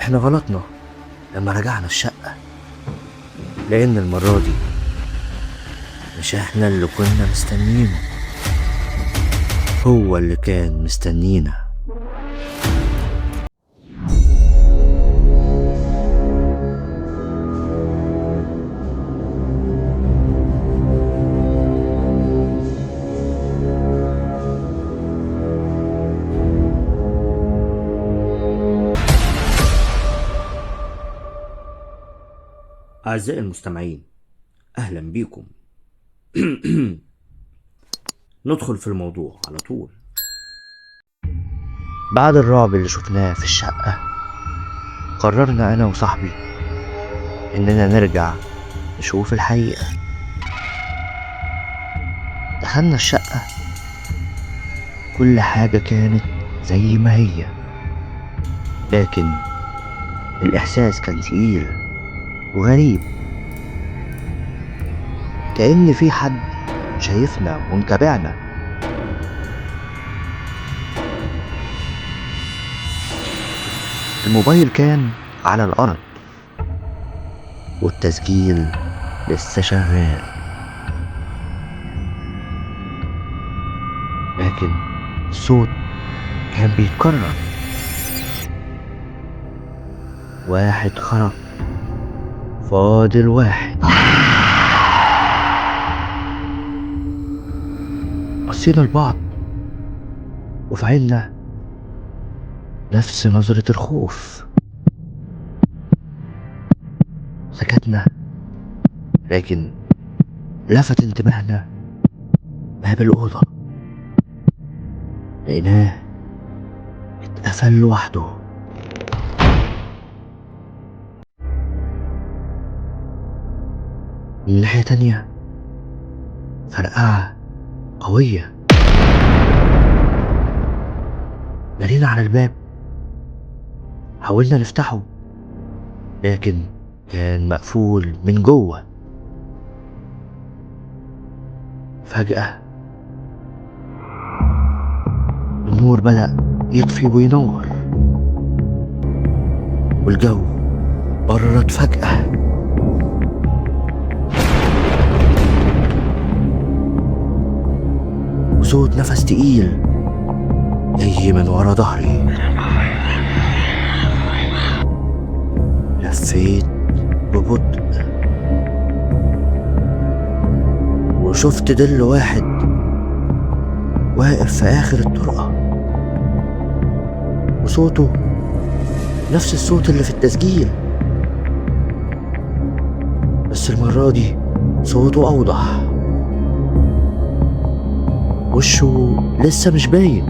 احنا غلطنا لما رجعنا الشقة، لأن المرة دي مش احنا اللي كنا مستنيينه، هو اللي كان مستنينا. أعزائي المستمعين، أهلا بيكم. ندخل في الموضوع على طول. بعد الرعب اللي شفناه في الشقة، قررنا أنا وصاحبي إننا نرجع نشوف الحقيقة. دخلنا الشقة، كل حاجة كانت زي ما هي، لكن الإحساس كان تقيل وغريب، كأن في حد شايفنا ومتابعنا. الموبايل كان على الأرض والتسجيل لسه شغال، لكن الصوت كان بيتكرر. واحد خرج، فاضل واحد. بصينا لبعض وفي عيننا نفس نظرة الخوف. سكتنا، لكن لفت انتباهنا باب الأوضة، لقيناه اتقفل لوحده. من ناحية تانية فرقعة قوية. جرينا على الباب، حاولنا نفتحه لكن كان مقفول من جوه. فجأة النور بدأ يطفي وينور، والجو برد فجأة. وصوت نفس تقيل جاي من ورا ظهري. لفيت ببطء وشفت ظل واحد واقف في آخر الطرقة، وصوته نفس الصوت اللي في التسجيل، بس المرة دي صوته أوضح. وشه لسه مش باين،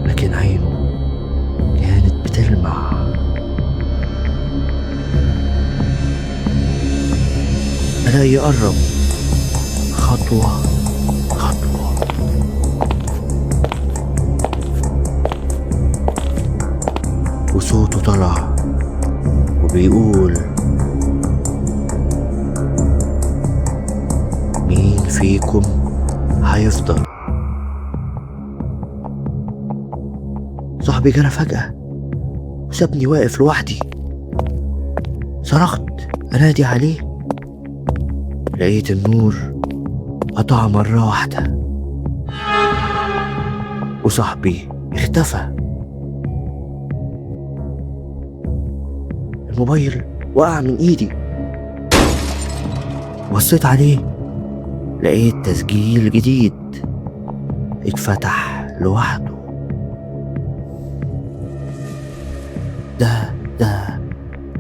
لكن عينه كانت بتلمع. بدأ يقرب خطوة خطوة، وصوته طلع وبيقول: مين فيكم هيفضل؟ صاحبي جرى فجأة وسابني واقف لوحدي. صرخت انادي عليه، لقيت النور قطع مرة واحدة وصاحبي اختفى. الموبايل وقع من ايدي، بصيت عليه لقيت تسجيل جديد اتفتح لوحده.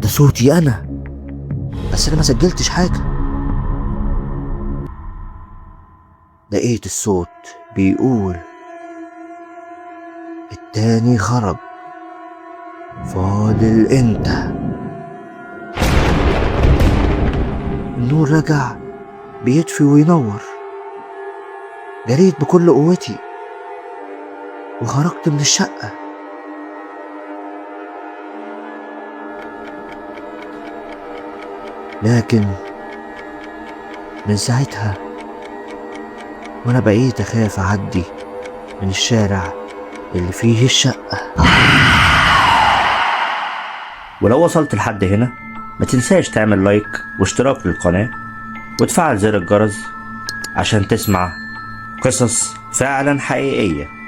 ده صوتي انا، بس انا ما سجلتش حاجة. لقيت الصوت بيقول: التاني خرج، فاضل انت. النور رجع بيطفي وينور. جريت بكل قوتي وخرجت من الشقة. لكن من ساعتها وانا بقيت اخاف اعدي من الشارع اللي فيه الشقة. ولو وصلت لحد هنا ما تنساش تعمل لايك واشتراك للقناة وتفعل زر الجرس عشان تسمع قصص فعلا حقيقية.